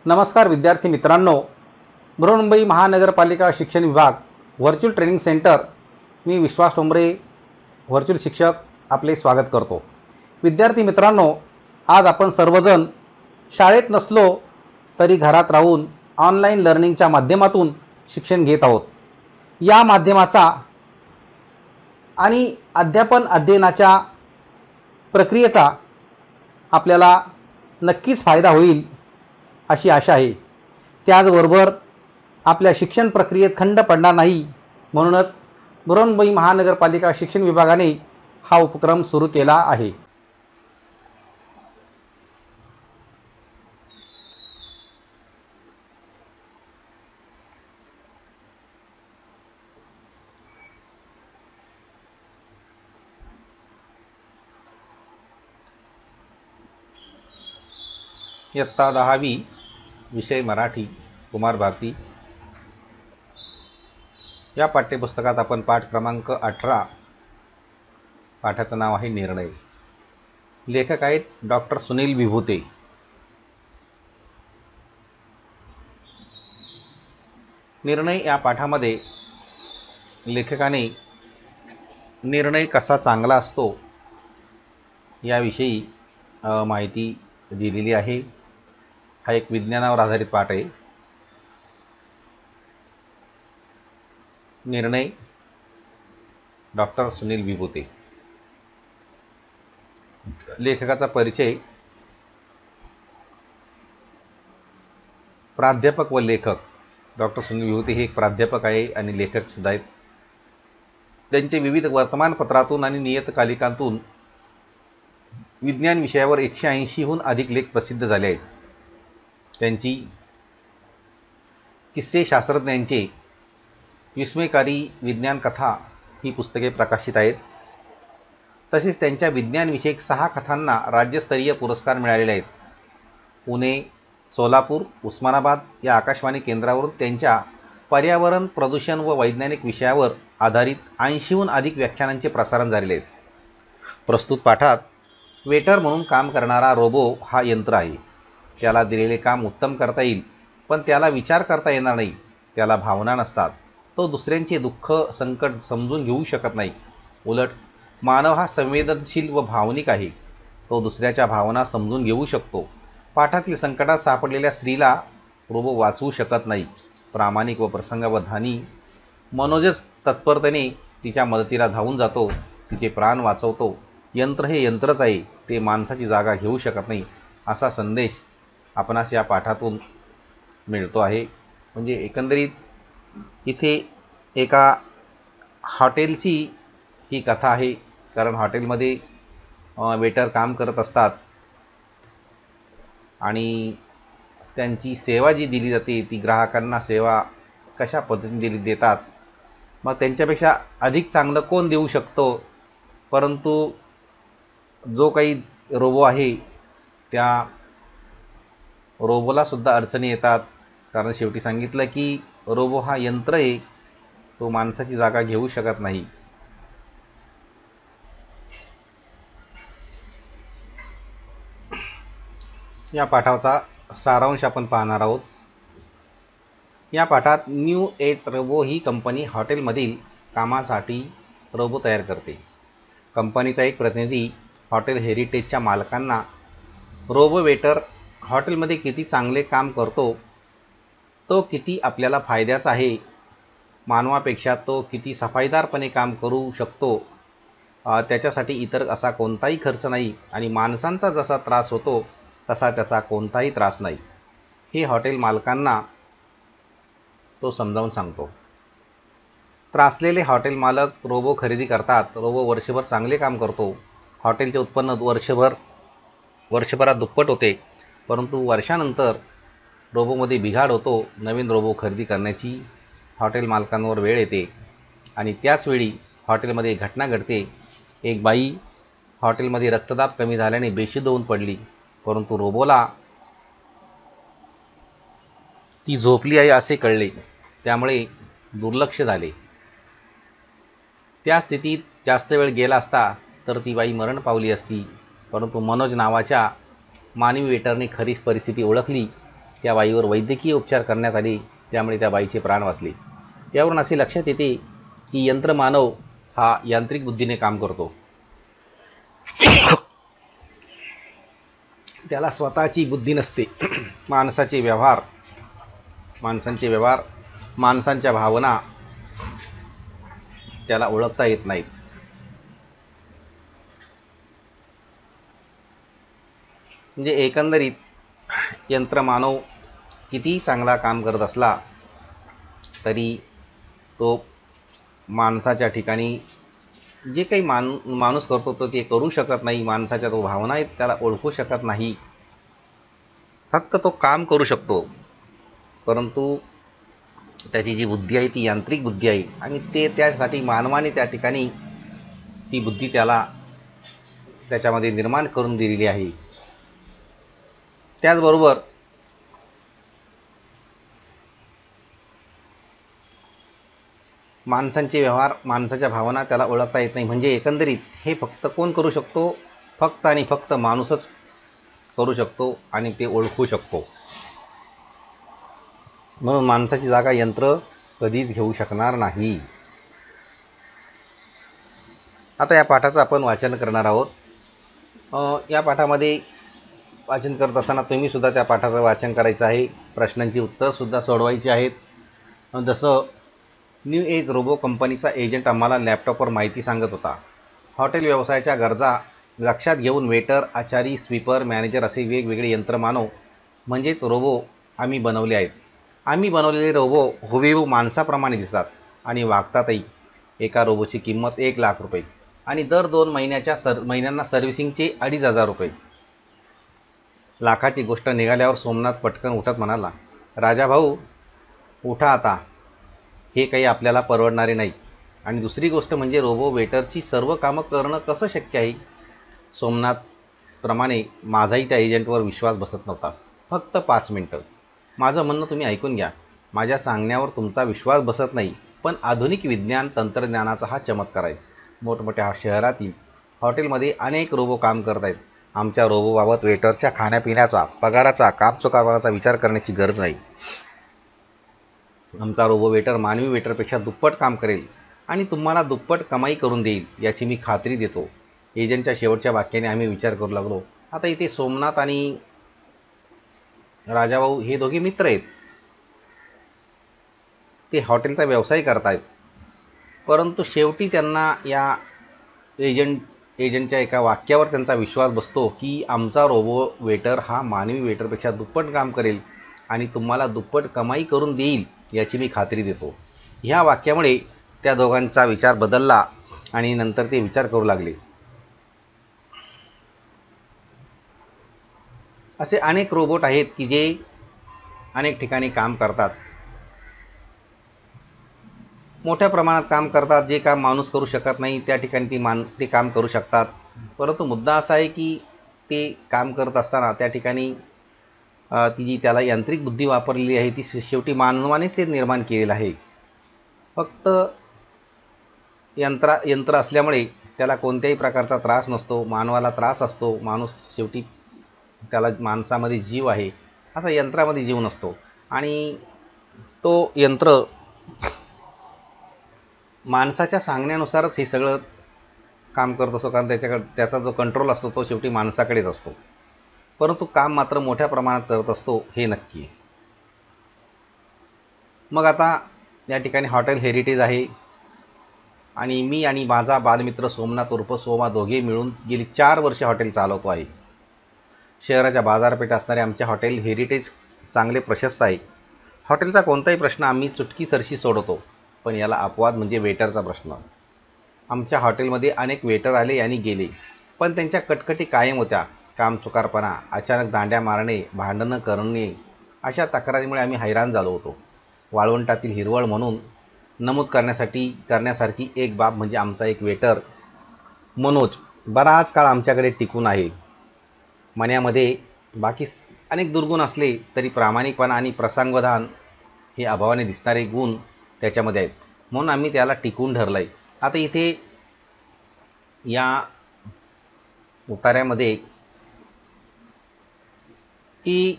नमस्कार विद्यार्थी मित्रांनो, बृहन्मुंबई महानगरपालिका शिक्षण विभाग व्हर्च्युअल ट्रेनिंग सेंटर, मी विश्वास टोंबरे व्हर्च्युअल शिक्षक आपले स्वागत करतो। विद्यार्थी मित्रांनो, आज आपण सर्वजण शाळेत नसलो तरी घरात राहून ऑनलाईन लर्निंगच्या माध्यमातून शिक्षण घेत आहोत। या माध्यमाचा आणि अध्यापन अध्ययनाच्या प्रक्रियेचा आपल्याला नक्कीच फायदा होईल अशी आशा आहे। त्याचबरोबर आपल्या शिक्षण प्रक्रियेत खंड पडणार नाही, म्हणूनच बृहन्मुंबई महानगरपालिका शिक्षण विभागाने हा उपक्रम सुरू केला आहे। इयत्ता 10वी विषय मराठी, कुमार भारती या पाठ्यपुस्तकात आपण पाठ क्रमांक 18, पाठाचं नाव आहे निर्णय। लेखक आहेत डॉक्टर सुनील विभूते। निर्णय या पाठामध्ये लेखकाने निर्णय कसा चांगला असतो याविषयी माहिती दिलेली आहे। हा एक विज्ञानावर आधारित पाठ आहे। निर्णय, डॉक्टर सुनील विभूते। लेखकाचा परिचय। प्राध्यापक व लेखक डॉक्टर सुनील विभूते हे एक प्राध्यापक आहे आणि लेखक सुद्धा आहेत। त्यांचे विविध वर्तमानपत्रातून आणि नियतकालिकांतून विज्ञान विषयावर 180हून अधिक लेख प्रसिद्ध झाले आहेत। त्यांची किस्से शास्त्रज्ञांचे, विस्मयकारी विज्ञान कथा ही पुस्तके प्रकाशित आहेत। तसेच त्यांच्या विज्ञानविषयक 6 कथांना राज्यस्तरीय पुरस्कार मिळालेले आहेत। पुणे, सोलापूर, उस्मानाबाद या आकाशवाणी केंद्रावरून त्यांच्या पर्यावरण, प्रदूषण व वैज्ञानिक विषयावर आधारित 80हून अधिक व्याख्यानांचे प्रसारण झालेले आहेत। प्रस्तुत पाठात वेटर म्हणून काम करणारा रोबो हा यंत्र आहे। त्याला दिलेले काम उत्तम करता येईल, पण त्याला विचार करता येणार नाही। त्याला भावना नसतात। तो दुसऱ्यांचे दुःख, संकट समजून घेऊ शकत नाही। उलट मानव हा संवेदनशील व भावनिक आहे। तो दुसऱ्याच्या भावना समजून घेऊ शकतो। पाठातील संकटात सापडलेल्या स्त्रीला रोबो वाचवू शकत नाही। प्रामाणिक व प्रसंगावधानी मनोजच तत्परतेने तिच्या मदतीला धावून जातो, तिचे प्राण वाचवतो। यंत्र हे यंत्रच आहे, ते माणसाची जागा घेऊ शकत नाही, असा संदेश आपणास या पाठातून मिळतो आहे। म्हणजे एकंदरीत इथे एका हॉटेलची ही कथा आहे। कारण हॉटेलमध्ये वेटर काम करत असतात आणि त्यांची सेवा जी दिली जाते ती ग्राहकांना सेवा कशा पद्धतीने देतात, मग त्यांच्यापेक्षा अधिक चांगलं कोण देऊ शकतो। परंतु जो काही रोबो आहे त्या रोबोला सुद्धा अडचणी येतात। कारण शेवटी सांगितलं की रोबो हा यंत्र आहे, तो माणसाची जागा घेऊ शकत नाही। या पाठाचा सारांश आपण पाहणार आहोत। या पाठात न्यू एज रोबो ही कंपनी हॉटेलमधील कामासाठी रोबो तयार करते। कंपनीचा एक प्रतिनिधी हॉटेल हेरिटेजच्या मालकांना रोबो वेटर हॉटेलमध्ये किती चांगले काम करतो, तो किती आपल्याला फायद्याचा आहे, मानवापेक्षा तो किती सफाईदारपणे काम करू शकतो, त्याच्यासाठी इतर असा कोणताही खर्च नाही आणि माणसांचा जसा त्रास होतो तसा त्याचा कोणताही त्रास नाही, हे हॉटेल मालकांना तो समजावून सांगतो। त्रासलेले हॉटेल मालक रोबो खरेदी करतात। रोबो वर्षभर चांगले काम करतो। हॉटेलचे उत्पन्न वर्षभरात दुप्पट होते। परंतु वर्षानंतर रोबोमध्ये बिघाड होतो। नवीन रोबो खरेदी करण्याची हॉटेल मालकांवर वेळ येते आणि त्याच वेळी हॉटेलमध्ये घटना घडते। एक बाई हॉटेलमध्ये रक्तदाब कमी झाल्याने बेशुद्ध होऊन पडली, परंतु रोबोला ती झोपली आहे असे कळले, त्यामुळे दुर्लक्ष झाले। त्या स्थितीत जास्त वेळ गेला असता तर ती बाई मरण पावली असती। परंतु मनोज नावाच्या मानवी वेटरने खरी परिस्थिती ओळखली त्या बाईवर वैद्यकीय उपचार करण्यात आले, त्यामुळे त्या बाईचे प्राण वाचले. यावरून असे लक्षात येते की यंत्रमानव हा यांत्रिक बुद्धीने काम करतो. त्याला स्वतःची बुद्धी नसते. माणसांचे व्यवहार, माणसांच्या भावना त्याला ओळखता येत नाहीत. म्हणजे एकंदरीत यंत्रमानव किती चांगला काम करत असला तरी तो माणसाच्या ठिकाणी जे काही माणूस करतो तो ते करू शकत नाही. माणसाच्या तो भावना आहेत त्याला ओळखू शकत नाही. फक्त तो काम करू शकतो, परंतु त्याची जी बुद्धी आहे ती यांत्रिक बुद्धी आहे आणि त्यासाठी मानवाने त्या ठिकाणी ती बुद्धी त्याला त्याच्यामध्ये निर्माण करून दिलेली आहे. त्याचबरोबर माणसांचे व्यवहार, माणसाच्या भावना त्याला ओळखता येत नाही. म्हणजे एकंदरीत हे फक्त कोण करू शकतो? फक्त आणि फक्त माणूसच करू शकतो आणि ते ओळखू शकतो. म्हणून माणसाची जागा यंत्र कधीच घेऊ शकणार नाही. आता या पाठाचं आपण वाचन करणार आहोत. या पाठामध्ये वाचन करत असताना तुम्ही सुद्धा त्या पाठाचं वाचन करायचं आहे. प्रश्नांची उत्तरसुद्धा सोडवायची आहेत. जसं न्यू एज रोबो कंपनीचा एजंट आम्हाला लॅपटॉपवर माहिती सांगत होता. हॉटेल व्यवसायाच्या गरजा लक्षात घेऊन वेटर, आचारी, स्वीपर, मॅनेजर असे वेगवेगळे यंत्रमानव म्हणजेच रोबो आम्ही बनवले आहेत. आम्ही बनवलेले रोबो हुबेहूब माणसाप्रमाणे दिसतात आणि वागतातही. एका रोबोची किंमत 1,00,000 रुपये आणि दर 2 महिन्यांना सर्व्हिसिंगचे 2,500 रुपये. लाखाची गोष्ट निघाल्यावर सोमनाथ पटकन उठत म्हणाला, राजाभाऊ उठा आता, हे काही आपल्याला परवडणारे नाही. आणि दुसरी गोष्ट म्हणजे रोबो वेटरची सर्व कामं करणं कसं शक्य आहे? सोमनाथप्रमाणे माझाही त्या एजंटवर विश्वास बसत नव्हता. फक्त 5 मिनटं, माझं म्हणणं तुम्ही ऐकून घ्या. माझ्या सांगण्यावर तुमचा विश्वास बसत नाही, पण आधुनिक विज्ञान तंत्रज्ञानाचा हा चमत्कार आहे. मोठमोठ्या शहरातील हॉटेलमध्ये अनेक रोबो काम करत आहेत. आमच्या रोबोबाबत वेटरच्या खाण्यापिण्याचा, पगाराचा, कामचुकारपणाचा विचार करण्याची गरज नाही. आमचा रोबो वेटर मानवी वेटरपेक्षा दुप्पट काम करेल आणि तुम्हाला दुप्पट कमाई करून देईल, याची मी खात्री देतो. एजंटच्या शेवटच्या वाक्याने आम्ही विचार करू लागलो. आता इथे सोमनाथ आणि राजाभाऊ हे दोघे मित्र आहेत. ते हॉटेलचा व्यवसाय करतायत, परंतु शेवटी त्यांना या एजंटच्या एका वाक्यावर त्यांचा विश्वास बसतो की आमचा रोबो वेटर हा मानवी वेटरपेक्षा दुप्पट काम करेल आणि तुम्हाला दुप्पट कमाई करून देईल, याची मी खात्री देतो. ह्या वाक्यामुळे त्या दोघांचा विचार बदलला आणि नंतर ते विचार करू लागले. असे अनेक रोबोट आहेत की जे अनेक ठिकाणी काम करतात, मोठ्या प्रमाणात काम करतात. जे काम माणूस करू शकत नाही त्या ठिकाणी ते काम करू शकतात. परंतु मुद्दा असा आहे की ते काम करत असताना त्या ठिकाणी ती जी त्याला यांत्रिक बुद्धी वापरलेली आहे ती शेवटी मानवानेच ते निर्माण केलेलं आहे. फक्त यंत्र असल्यामुळे त्याला कोणत्याही प्रकारचा त्रास नसतो. मानवाला त्रास असतो. माणूस शेवटी त्याला माणसामध्ये जीव आहे, असा यंत्रामध्ये जीव नसतो. आणि तो यंत्र माणसाच्या सांगण्यानुसारच हे सगळं काम करत असतो, कारण त्याचा जो कंट्रोल असतो तो शेवटी माणसाकडेच असतो. परंतु काम मात्र मोठ्या प्रमाणात करत असतो, हे नक्की. मग आता या ठिकाणी हॉटेल हेरिटेज आहे आणि मी आणि माझा बालमित्र सोमनाथ उर्फ सोमा दोघे मिळून गेली 4 वर्षे हॉटेल चालवतो आहे. शहराच्या बाजारपेठ असणारे आमचे हॉटेल हेरिटेज चांगले प्रशस्त आहे. हॉटेलचा कोणताही प्रश्न आम्ही चुटकीसरशी सोडवतो. पण याला अपवाद म्हणजे वेटरचा प्रश्न. आमच्या हॉटेलमध्ये अनेक वेटर आले आणि गेले, पण त्यांच्या कटकटी कायम होत्या. कामचुकारपणा, अचानक दांड्या मारणे, भांडणं करणे अशा तक्रारीमुळे आम्ही हैराण झालो होतो. वाळवंटातील हिरवळ म्हणून नमूद करण्यासारखी एक बाब म्हणजे आमचा एक वेटर मनोज बराच काळ आमच्याकडे टिकून आहे. मण्यामध्ये बाकी अनेक दुर्गुण असले तरी प्रामाणिकपणा आणि प्रसंगावधान हे अभावाने दिसणारे गुण त्याच्यामध्ये आहेत, म्हणून आम्ही त्याला टिकून धरलं आहे. आता इथे या उतार्यामध्ये की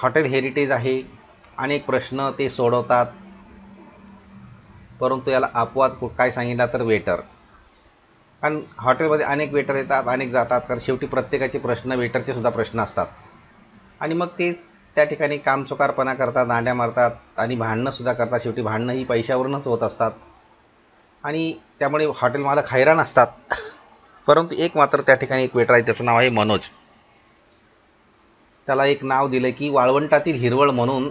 हॉटेल हेरिटेज आहे, अनेक प्रश्न ते सोडवतात. परंतु याला अपवाद काय सांगितला तर वेटर. कारण हॉटेलमध्ये अनेक वेटर येतात, अनेक जातात, कारण शेवटी प्रत्येकाचे प्रश्न वेटरचे सुद्धा प्रश्न असतात. आणि मग ते त्या ठिकाणी कामचुकारपणा करतात, दांड्या मारतात आणि भांडणंसुद्धा करतात. शेवटी भांडणं ही पैशावरूनच होत असतात आणि त्यामुळे हॉटेल मालक हैराण असतात. परंतु एक मात्र त्या ठिकाणी एक वेटर आहे, त्याचं नाव आहे मनोज. त्याला एक नाव दिलं की वाळवंटातील हिरवळ म्हणून,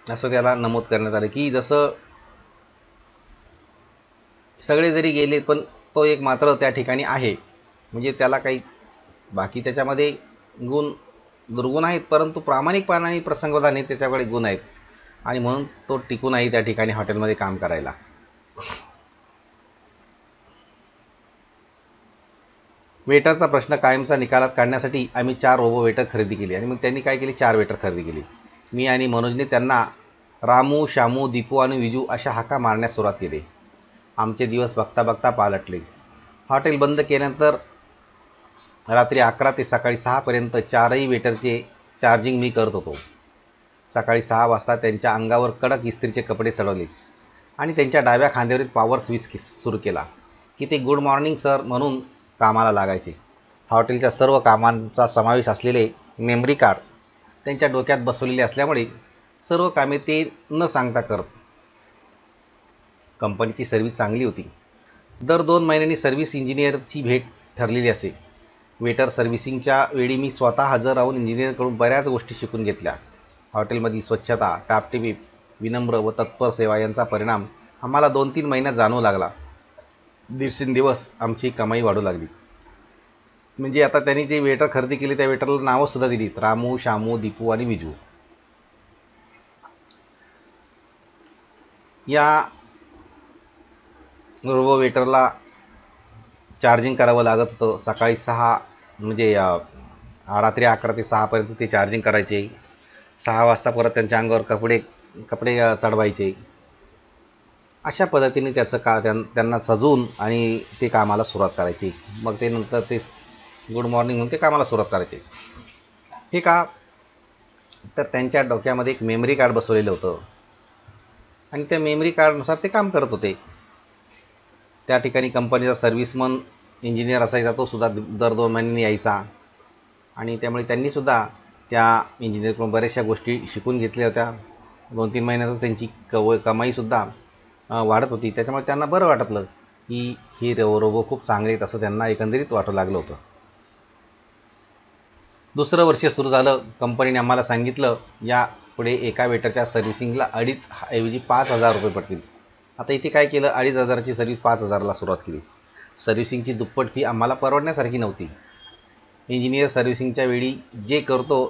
असं त्याला नमूद करण्यात आलं की जसं सगळे जरी गेले पण तो एक मात्र त्या ठिकाणी आहे. म्हणजे त्याला काही बाकी त्याच्यामध्ये गुण दुर्गुण आहेत, परंतु प्रामाणिकपणा आणि प्रसंगवधान हे त्याच्याकडे गुण आहेत आणि म्हणून तो टिकून आहे त्या ठिकाणी हॉटेलमध्ये काम करायला. वेटरचा प्रश्न कायमचा निकालात काढण्यासाठी आम्ही 4 रोबो वेटर खरेदी केली आणि मग त्यांनी काय केली, 4 वेटर खरेदी केली. मी आणि मनोजने त्यांना रामू, श्यामू, दीपू आणि विजू अशा हाका मारण्यास सुरुवात केली. आमचे दिवस बघता बघता पालटले. हॉटेल बंद केल्यानंतर रात्री 11 ते सकाळी 6 पर्यंत 4ही वेटरचे चार्जिंग मी करत होतो. सकाळी 6 वाजता त्यांच्या अंगावर कडक इस्त्रीचे कपडे चढवले आणि त्यांच्या डाव्या खांद्यावरील पॉवर स्विच सुरू केला की ते गुड मॉर्निंग सर म्हणून कामाला लागायचे. हॉटेलच्या सर्व कामांचा समावेश असलेले मेमरी कार्ड त्यांच्या डोक्यात बसवलेले असल्यामुळे सर्व कामे ते न सांगता करत. कंपनीची सर्व्हिस चांगली होती. दर 2 महिन्यांनी सर्व्हिस इंजिनियरची भेट ठरलेली असे. वेटर सर्व्हिसिंगच्या वेळी मी स्वतः हजर राहून इंजिनियरकडून बऱ्याच गोष्टी शिकून घेतल्या. हॉटेलमधील स्वच्छता, टापटीप, विनम्र व तत्पर सेवा यांचा परिणाम आम्हाला 2-3 महिन्यात जाणवू लागला. दिवसेंदिवस आमची कमाई वाढू लागली. म्हणजे आता त्यांनी जे वेटर खरेदी केली त्या वेटरला नावंसुद्धा दिलीत, रामू, श्यामू, दीपू आणि विजू. या रोबो वेटरला चार्जिंग करावं लागत होतं. सकाळी 6 म्हणजे रात्री 11 ते 6 पर्यंत ते चार्जिंग करायचे. 6 वाजता परत त्यांच्या अंगावर कपडे चढवायचे. अशा पद्धतीने त्याचं त्यांना सजवून आणि ते कामाला सुरुवात करायची. मग ते नंतर ते गुड मॉर्निंग म्हणून ते कामाला सुरुवात करायचे. हे का तर त्यांच्या डोक्यामध्ये एक मेमरी कार्ड बसवलेलं होतं आणि त्या मेमरी कार्डनुसार ते काम करत होते. त्या ठिकाणी कंपनीचा सर्व्हिसमन इंजिनियर असायचा, तो सुद्धा दर 2 महिन्यांनी यायचा आणि त्यामुळे त्यांनीसुद्धा त्या इंजिनियरकडून बऱ्याचशा गोष्टी शिकून घेतल्या होत्या. 2-3 महिन्यातच त्यांची कमाईसुद्धा वाढत होती. त्याच्यामुळे त्यांना बरं वाटलं की ही रोबो खूप चांगले आहेत असं त्यांना एकंदरीत वाटू लागलं होतं. दुसरं वर्ष सुरू झालं. कंपनीने आम्हाला सांगितलं यापुढे एका वेटरच्या सर्व्हिसिंगला 2.5 ऐवजी 5,000 रुपये पडतील. आता इथे काय केलं, 2,500ची सर्व्हिस 5,000ला सुरुवात केली. सर्व्हिसिंगची दुप्पट फी आम्हाला परवडण्यासारखी नव्हती. इंजिनियर सर्व्हिसिंगच्या वेळी जे करतो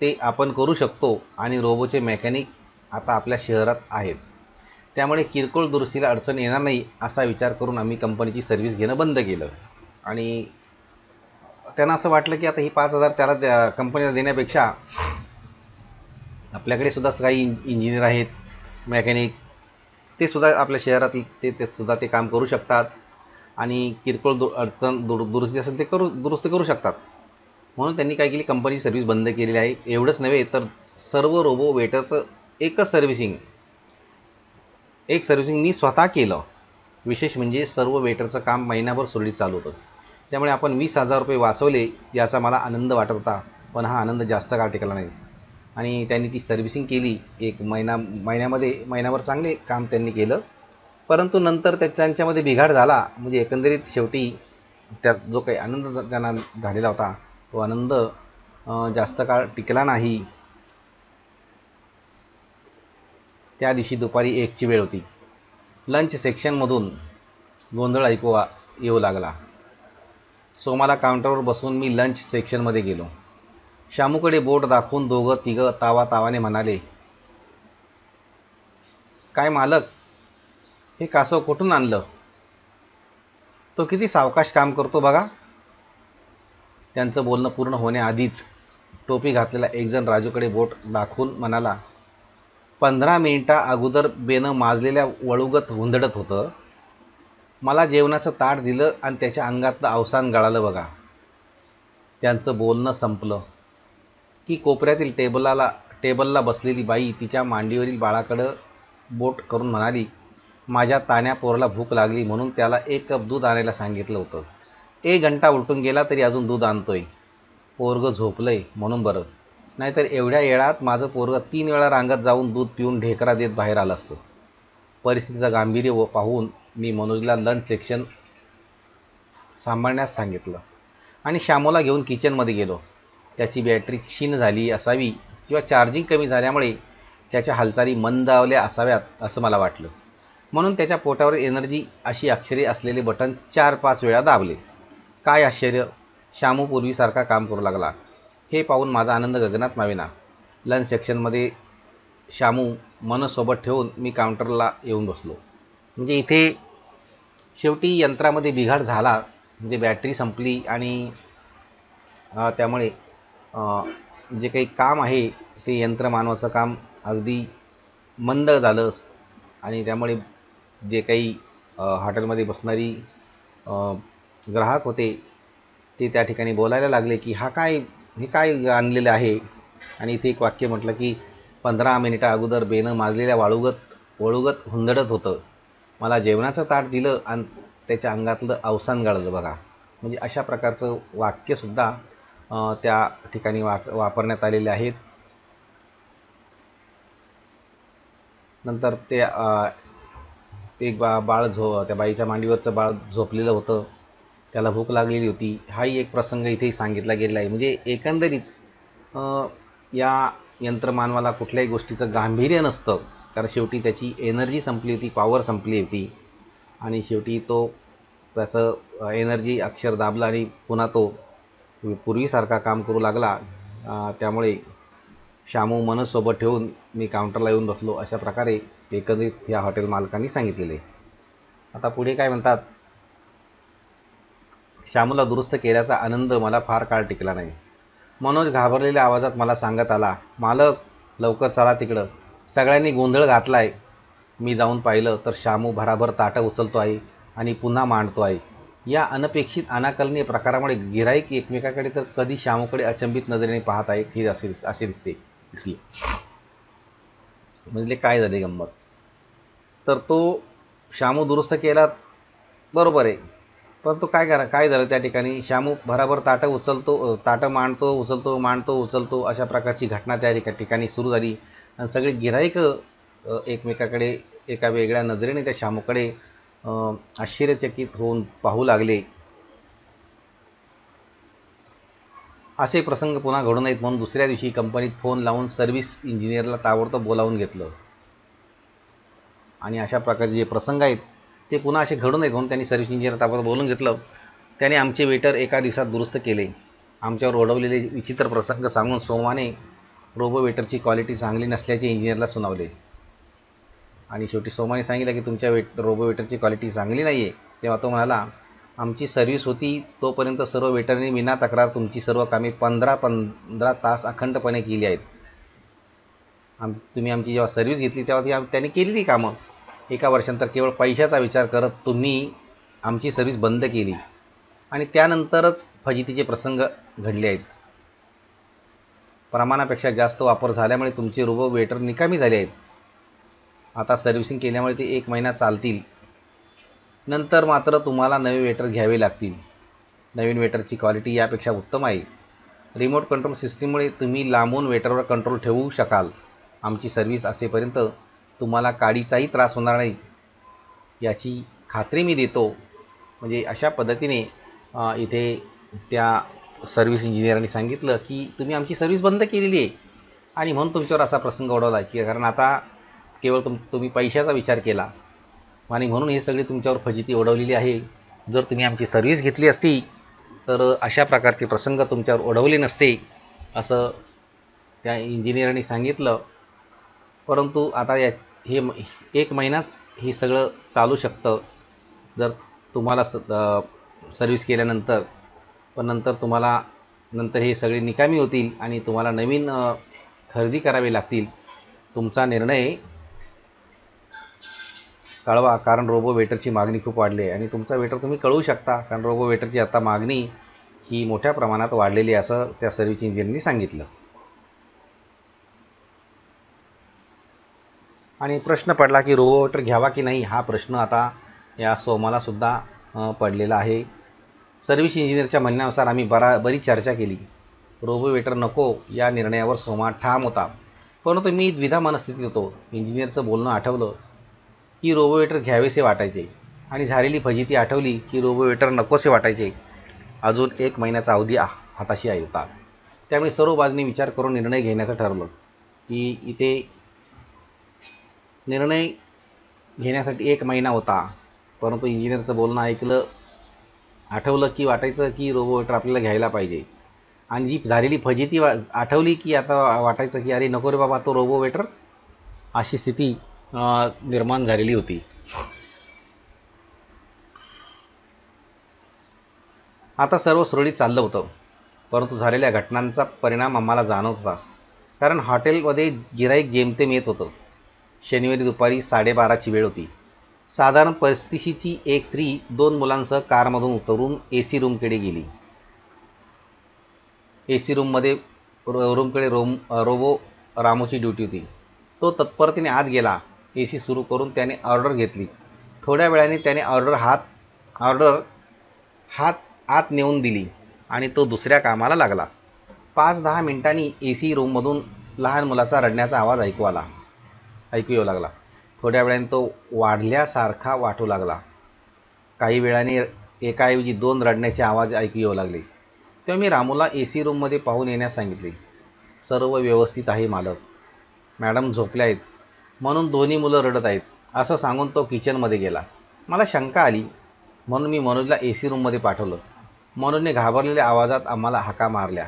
ते आपण करू शकतो आणि रोबोचे मेकॅनिक आता आपल्या शहरात आहेत, त्यामुळे किरकोळ दुरुस्तीला अडचण येणार नाही असा विचार करून आम्ही कंपनीची सर्व्हिस घेणं बंद केलं. आणि त्यांना असं वाटलं की आता ही 5,000 त्याला कंपनीला देण्यापेक्षा आपल्याकडे सुद्धा काही इंजिनियर आहेत, मेकॅनिक, ते सुद्धा आपल्या शहरात ते सुद्धा ते काम करू शकतात आणि किरकोळ दुरुस्ती असेल ते दुरुस्त करू शकतात. म्हणून त्यांनी काय केली, कंपनीची सर्व्हिस बंद केलेली आहे. एवढंच नव्हे तर सर्व रोबो वेटरचं एक सर्व्हिसिंग मी स्वतः केलं. विशेष म्हणजे सर्व वेटरचं काम महिनाभर सुरळीत चालू होतं. त्यामुळे आपण 20,000 रुपये वाचवले याचा मला आनंद वाटत होता. पण हा आनंद जास्त काळ टिकला नाही आणि त्यांनी ती सर्व्हिसिंग केली. एक महिन्याभर चांगले काम त्यांनी केलं, परंतु नंतर त्यांच्यामध्ये बिघाड झाला. म्हणजे एकंदरीत शेवटी त्यात जो काही आनंद त्यांना झालेला होता तो आनंद जास्त काळ टिकला नाही. त्या दिवशी दुपारी 1ची वेळ होती. लंच सेक्शनमधून गोंधळ ऐकू येऊ लागला. सोमाला काउंटरवर बसून मी लंच सेक्शनमध्ये गेलो. श्यामूकडे बोट दाखवून दोघं तिघं तावाने म्हणाले, काय मालक, हे कासव कुठून आणलं? तो किती सावकाश काम करतो बघा. त्यांचं बोलणं पूर्ण होण्याआधीच टोपी घातलेला एकजण राजूकडे बोट दाखवून म्हणाला, 15 मिनिटा अगोदर बेनं माजलेल्या वळूगत हुंदडत होतं. मला जेवणाचं ताट दिलं आणि त्याच्या अंगातलं अवसान गळालं बघा. त्यांचं बोलणं संपलं. की कोपऱ्यातील टेबलला बसलेली बाई तिच्या मांडीवरील बाळाकडं बोट करून म्हणाली, माझ्या तान्या पोराला भूक लागली म्हणून त्याला 1 कप दूध आणायला सांगितलं होतं. 1 घंटा उलटून गेला तरी अजून दूध आणतोय. पोरगं झोपलंय म्हणून बरं, नाहीतर एवढ्या येळात माझं पोरगं 3 वेळा रांगत जाऊन दूध पिऊन ढेकरा देत बाहेर आलं असतं. परिस्थितीचं गांभीर्य पाहून मी मनोजला लंच सेक्शन सांभाळण्यास सांगितलं आणि श्यामूला घेऊन किचनमध्ये गेलो. त्याची बॅटरी क्षीण झाली असावी किंवा चार्जिंग कमी झाल्यामुळे त्याच्या हालचाली मंदावल्या असाव्यात असं मला वाटलं. म्हणून त्याच्या पोटावर एनर्जी अशी अक्षरे असलेले बटन 4-5 वेळा दाबले. काय आश्चर्य, श्यामू पूर्वीसारखा काम करू लागला. हे पाहून माझा आनंद गगनात मावेना. लंच सेक्शनमध्ये श्यामू मनसोबत ठेवून मी काउंटरला येऊन बसलो. म्हणजे इथे शेवटी यंत्रामध्ये बिघाड झाला, म्हणजे बॅटरी संपली आणि त्यामुळे जे काही काम आहे ते यंत्रमानवाचं काम अगदी मंद झालं आणि त्यामुळे जे काही हॉटेलमध्ये बसणारी ग्राहक होते ते त्या ठिकाणी बोलायला लागले की हे काय आणलेलं आहे. आणि इथे एक वाक्य म्हटलं की 15 मिनिटा अगोदर बेनं माजलेल्या वळुगत हुंदडत होतं. मला जेवणाचं ताट दिलं आणि त्याच्या अंगातलं अवसान गाळलं बघा. म्हणजे अशा प्रकारचं वाक्यसुद्धा त्या ठिकाणी वापरण्यात आलेले आहेत. नंतर ते बाळ त्या बाईच्या मांडीवरचं बाळ झोपलेलं होतं, त्याला भूक लागलेली होती. हाही एक प्रसंग इथे सांगितला गेलेला आहे. म्हणजे एकंदरीत या यंत्रमानवाला कुठल्याही गोष्टीचं गांभीर्य नसतं, कारण शेवटी त्याची एनर्जी संपली होती, पॉवर संपली होती आणि शेवटी तो त्याचं एनर्जी अक्षर दाबलं आणि पुन्हा तो पूर्वीसारखा काम करू लागला. त्यामुळे श्यामू मनसोबत ठेवून मी काउंटरला येऊन बसलो. अशा प्रकारे एकंदरीत ह्या हॉटेल मालकांनी सांगितलेले. आता पुढे काय म्हणतात, श्यामूला दुरुस्त केल्याचा आनंद मला फार काळ टिकला नाही. मनोज घाबरलेल्या आवाजात मला सांगत आला, मालक लवकर चला तिकडं, सगळ्यांनी गोंधळ घातलाय. मी जाऊन पाहिलं तर श्यामू भराभर ताटं उचलतो आहे आणि पुन्हा मांडतो आहे. या अनपेक्षित अनाकलनीय प्रकारामुळे गिऱ्हाईक एकमेकाकडे तर कधी श्यामूकडे अचंबित नजरेने पाहत आहेत हे असे दिसले. म्हणजे काय झाले गंमत, तर तो श्यामू दुरुस्त केला बरोबर आहे, परंतु काय झालं त्या ठिकाणी, श्यामू भराभर ताटं मांडतो उचलतो अशा प्रकारची घटना त्या ठिकाणी सुरू झाली आणि सगळे गिऱ्हाईक एकमेकाकडे एका वेगळ्या नजरेने त्या श्यामूकडे आश्चर्यचकित होऊन पाहू लागले. असे प्रसंग पुन्हा घडू नयेत म्हणून दुसऱ्या दिवशी कंपनीत फोन लावून सर्व्हिस इंजिनियरला ताबडतोब बोलावून घेतलं आणि अशा प्रकारचे जे प्रसंग आहेत ते पुन्हा असे घडू नयेत म्हणून त्यांनी सर्व्हिस इंजिनियर ताबडतोब बोलून घेतलं. त्याने आमचे वेटर एका दिवसात दुरुस्त केले. आमच्यावर ओढवलेले विचित्र प्रसंग सांगून सोमाने रोबो वेटरची क्वालिटी चांगली नसल्याचे इंजिनियरला सुनावले आणि शेवटी सोमाने सांगितलं की तुमच्या रोबो वेटरची क्वालिटी चांगली नाही आहे. तेव्हा तो म्हणाला, आमची सर्व्हिस होती तोपर्यंत सर्व वेटरनी विना तक्रार तुमची सर्व कामे 15 तास अखंडपणे केली आहेत. तुम्ही आमची जेव्हा सर्व्हिस घेतली तेव्हा त्यांनी केलेली कामं 1 वर्षानंतर केवळ पैशाचा विचार करत तुम्ही आमची सर्व्हिस बंद केली आणि त्यानंतरच फजितीचे प्रसंग घडले आहेत. प्रमाणापेक्षा जास्त वापर झाल्यामुळे तुमचे रोबो वेटर निकामी झाले आहेत. आता सर्व्हिसिंग केल्यामुळे ते 1 महिना चालतील, नंतर मात्र तुम्हाला नवे वेटर घ्यावे लागतील. नवीन वेटरची क्वालिटी यापेक्षा उत्तम आहे. रिमोट कंट्रोल सिस्टीममुळे तुम्ही लांबून वेटरवर कंट्रोल ठेवू शकाल. आमची सर्व्हिस असेपर्यंत तुम्हाला काडीचाही त्रास होणार नाही याची खात्री मी देतो. म्हणजे अशा पद्धतीने इथे त्या सर्व्हिस इंजिनियरांनी सांगितलं की तुम्ही आमची सर्व्हिस बंद केलेली आहे आणि म्हणून तुमच्यावर असा प्रसंग ओढवला की कारण आता केवळ तुम्ही पैशाचा विचार केला आणि म्हणून हे सगळे तुमच्यावर फजिती ओढवलेली आहे. जर तुम्ही आमची सर्व्हिस घेतली असती तर अशा प्रकारचे प्रसंग तुमच्यावर ओढवले नसते असं त्या इंजिनियरांनी सांगितलं. परंतु आता हे 1 महिनाच हे सगळं चालू शकतं जर तुम्हाला सर्व्हिस केल्यानंतर, पण नंतर हे सगळे निकामी होतील आणि तुम्हाला नवीन खरेदी करावे लागतील. तुमचा निर्णय कळवा, कारण रोबो वेटरची मागणी खूप वाढली आहे आणि तुमचा वेटर तुम्ही कळवू शकता, कारण रोबो वेटरची आता मागणी ही मोठ्या प्रमाणात वाढलेली आहे असं त्या सर्व्हिस इंजिनियरनी सांगितलं. आणि प्रश्न पडला की रोबो वेटर घ्यावा की नाही, हा प्रश्न आता या सोमालासुद्धा पडलेला आहे. सर्व्हिस इंजिनियरच्या म्हणण्यानुसार आम्ही बरीच चर्चा केली. रोबो वेटर नको या निर्णयावर सोमा ठाम होता. परंतु मी द्विधा मनस्थितीत होतो. इंजिनियरचं बोलणं आठवलं की रोबो वेटर घ्यावेसे वाटायचे आणि झालेली फजिती आठवली की रोबो वेटर नकोसे वाटायचे. अजून 1 महिन्याचा अवधी हाताशी होता. त्यामुळे सर्व बाजूंनी विचार करून निर्णय घेण्याचं ठरवलं की इथे निर्णय घेण्यासाठी 1 महिना होता. परंतु इंजिनियरचं बोलणं आठवलं की वाटायचं की रोबो वेटर आपल्याला घ्यायला पाहिजे. आणि जी झालेली फजिती आठवली की आता वाटायचं की अरे नको रे बाबा तो रोबो वेटर, अशी स्थिती निर्माण झालेली होती. आता सर्व सुरळीत चाललं होतं. परंतु झालेल्या घटनांचा परिणाम आम्हाला जाणवत होता. कारण हॉटेलमध्ये गिऱ्हाईक जेमतेम येत होतं. शनिवारी दुपारी 12:30ची वेळ होती. साधारण 35ची एक स्त्री 2 मुलांसह कारमधून उतरून AC रूमकडे गेली. AC रूमकडे रोबो रामूची ड्युटी होती. तो तत्परतेने आत गेला. AC सुरू करून त्याने ऑर्डर घेतली. थोड्या वेळाने त्याने ऑर्डर आत नेऊन दिली आणि तो दुसऱ्या कामाला लागला. 5-10 मिनिटांनी AC रूममधून लहान मुलाचा रडण्याचा आवाज ऐकू येऊ लागला. थोड्या वेळाने तो वाढल्यासारखा वाटू लागला. काही वेळाने एकाऐवजी 2 रडण्याचे आवाज ऐकू येऊ लागले. तेव्हा मी रामूला AC रूममध्ये पाहून येण्यास सांगितले. सर्व व्यवस्थित आहे मालक. मॅडम झोपल्या आहेत म्हणून दोन्ही मुलं रडत आहेत, असं सांगून तो किचनमध्ये गेला. मला शंका आली म्हणून मी मनोजला AC रूममध्ये पाठवलं. मनोजने घाबरलेल्या आवाजात आम्हाला हाका मारल्या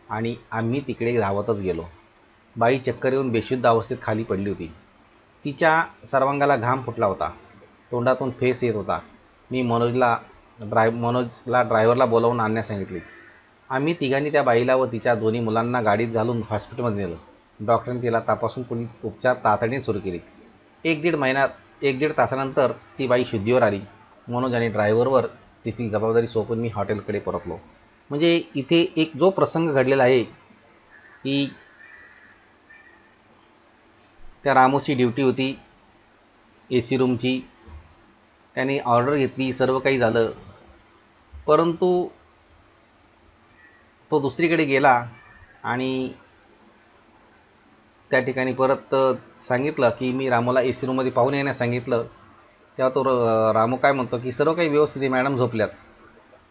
आणि आम्ही तिकडे धावतच गेलो. बाई चक्कर येऊन बेशुद्ध अवस्थेत खाली पडली होती. तिच्या सर्वांगाला घाम फुटला होता. तोंडातून फेस येत होता. मी मनोजला ड्रायव्हरला बोलावून आणण्यास सांगितले. आम्ही तिघांनी त्या बाईला व तिच्या दोन्ही मुलांना गाडीत घालून हॉस्पिटलमध्ये नेलं. डॉक्टरांनी तिला तपासून पुढील उपचार तातडीने सुरू केले. 1-1.5 तासानंतर ती बाई शुद्धीवर आली. मनोज आणि ड्रायव्हरवर तिथली जबाबदारी सोपून मी हॉटेलकडे परतलो. म्हणजे इथे एक जो प्रसंग घडलेला आहे की त्या रामूची ड्युटी होती AC रूमची. त्याने ऑर्डर घेतली, सर्व काही झालं. परंतु तो दुसरीकडे गेला आणि त्या ठिकाणी परत सांगितलं की मी रामूला AC रूममध्ये पाहून येण्यास सांगितलं. तेव्हा तो रामू काय म्हणतो की सर्व काही व्यवस्थित आहे, मॅडम झोपल्यात.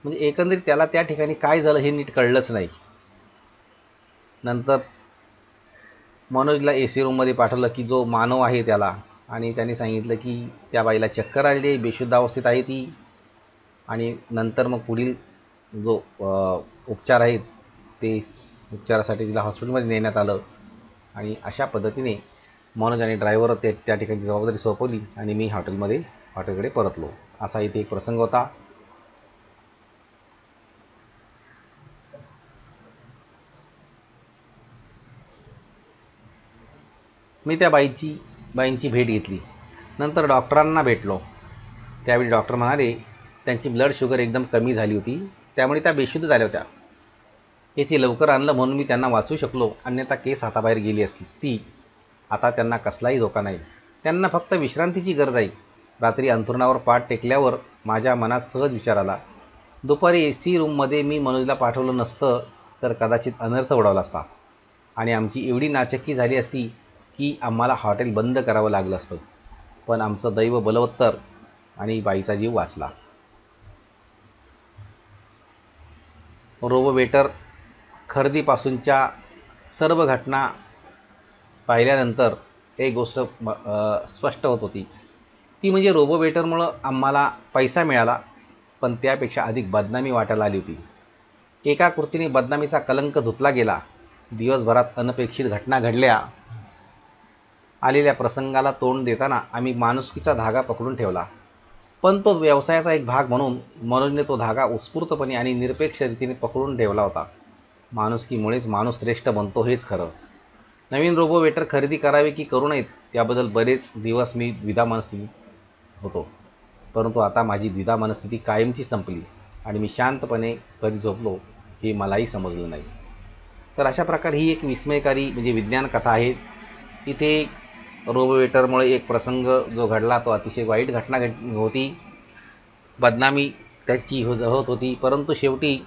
म्हणजे एकंदरीत त्याला त्या ठिकाणी काय झालं हे नीट कळलंच नाही. नंतर मनोजला AC रूममध्ये पाठवलं की जो मानव आहे त्याला, आणि त्याने सांगितलं की त्या बाईला चक्कर आलेली आहे, बेशुद्ध अवस्थेत आहे ती. आणि नंतर मग पुढील जो उपचार आहेत ते उपचारासाठी तिला हॉस्पिटलमध्ये नेण्यात आलं. आणि अशा पद्धतीने मनोज आणि ड्रायव्हर त्या ठिकाणी जबाबदारी सोपवली आणि मी हॉटेलकडे परतलो. असा इथे एक प्रसंग होता. मी त्या बाईंची भेट घेतली. नंतर डॉक्टरांना भेटलो. त्यावेळी डॉक्टर म्हणाले त्यांची ब्लड शुगर एकदम कमी झाली होती, त्यामुळे त्या बेशुद्ध झाल्या होत्या. येथे लवकर आणलं म्हणून मी त्यांना वाचवू शकलो, अन्यथा केस हाताबाहेर गेली असती. आता त्यांना कसलाही धोका नाही. त्यांना फक्त विश्रांतीची गरज आहे. रात्री अंथरुणावर पाठ टेकल्यावर माझ्या मनात सहज विचार आला, दुपारी AC रूममध्ये मी मनोजला पाठवलं नसतं तर कदाचित अनर्थ उडवला असता आणि आमची एवढी नाचक्की झाली असती की आम्हाला हॉटेल बंद करावं लागलं असतं. पण आमचं दैव बलवत्तर आणि बाईचा जीव वाचला. रोबो वेटर खरेदीपासूनच्या सर्व घटना पाहिल्यानंतर एक गोष्ट स्पष्ट होत होती. ती म्हणजे रोबो वेटरमुळं आम्हाला पैसा मिळाला, पण त्यापेक्षा अधिक बदनामी वाटायला आली होती. एका कृतीने बदनामीचा कलंक धुतला गेला. दिवसभरात अनपेक्षित घटना घडल्या. आलेल्या प्रसंगाला तोंड देताना आम्ही माणुसकीचा धागा पकडून ठेवला. पण तो व्यवसायाचा एक भाग म्हणून मनोजने तो धागा उत्स्फूर्तपणे आणि निरपेक्ष रीतीने पकडून ठेवला होता. माणुसकीमुळेच माणूस श्रेष्ठ बनतो हेच खरं. नवीन रोबो वेटर खरेदी करावे की करू नयेत याबद्दल बरेच दिवस मी द्विधा मनस्थितीत होतो. परंतु आता माझी द्विधा मनस्थिती कायमची संपली आणि मी शांतपणे कधी झोपलो हे मलाही समजलं नाही. तर अशा प्रकारे ही एक विस्मयकारी म्हणजे विज्ञान कथा आहे. इथे रोबोवेटरमुळे एक प्रसंग जो घडला तो अतिशय वाईट घटना होती. बदनामी त्याची होत होती. परंतु शेवटी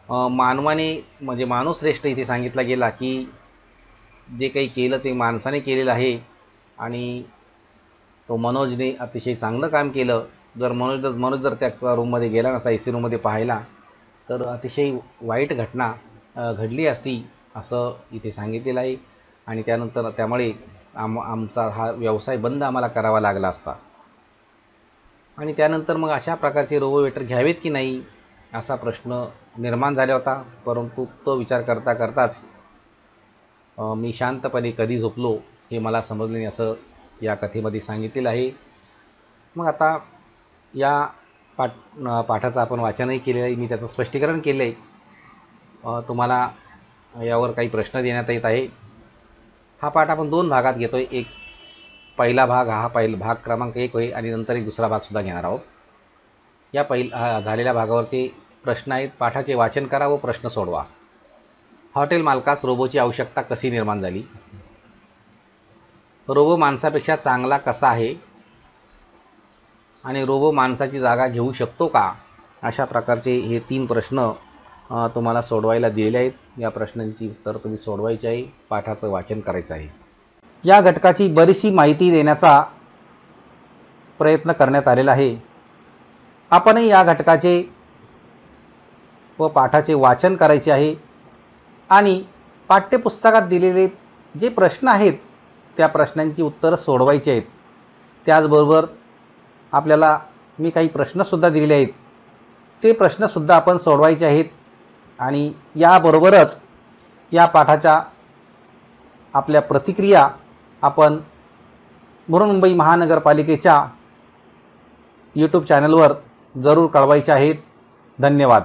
मानवाने म्हणजे माणूस श्रेष्ठ इथे सांगितला गेला की जे काही केलं ते माणसाने केलेलं आहे आणि तो मनोजने अतिशय चांगलं काम केलं. जर मनोज जर त्या रूममध्ये गेला नसता, AC रूममध्ये पाहायला, तर अतिशय वाईट घटना घडली असती असं इथे सांगितलेलं आहे. आणि त्यानंतर त्यामुळे आमचा हा व्यवसाय बंद आम्हाला करावा लागला असता. आणि त्यानंतर मग अशा प्रकारचे रोबोवेटर घ्यावेत की नाही असा प्रश्न निर्माण झाला होता. परंतु तो विचार करता करताच मी शांतपणे कधी झोपलो हे मला समजले नाही असं या कथेमध्ये सांगितलेलं आहे. मग आता या पाठाचं आपण वाचनही केलेलं आहे. मी त्याचं स्पष्टीकरण केलं आहे. तुम्हाला यावर काही प्रश्न देण्यात येत आहे. हा पाठ आपण 2 भागात घेतो आहे. एक पहिला भाग हा भाग क्रमांक 1 होईल आणि नंतर एक दुसरा भागसुद्धा घेणार आहोत. या झालेल्या भागावरती प्रश्न आहेत. पाठाचे वाचन करा व प्रश्न सोडवा. हॉटेल मालकास रोबोची आवश्यकता कशी निर्माण झाली? रोबो माणसापेक्षा चांगला कसा आहे आणि रोबो माणसाची जागा घेऊ शकतो का? अशा प्रकारचे हे 3 प्रश्न तुम्हाला सोडवायला दिलेले आहेत. या प्रश्नांची उत्तर तुम्ही सोडवायची आहे. पाठाचं वाचन करायचं आहे. या घटकाची बरीचशी माहिती देण्याचा प्रयत्न करण्यात आलेला आहे. आपणही या घटकाचे व पाठाचे वाचन करायचे आहे आणि पाठ्यपुस्तकात दिलेले जे प्रश्न आहेत त्या प्रश्नांची उत्तरं सोडवायची आहेत. त्याचबरोबर आपल्याला मी काही प्रश्नसुद्धा दिलेले आहेत. ते प्रश्नसुद्धा आपण सोडवायचे आहेत. आणि याबरोबरच या पाठाच्या आपल्या प्रतिक्रिया आपण बृहन्मुंबई महानगरपालिकेच्या YouTube चॅनलवर जरूर कळवायच्या आहेत. धन्यवाद.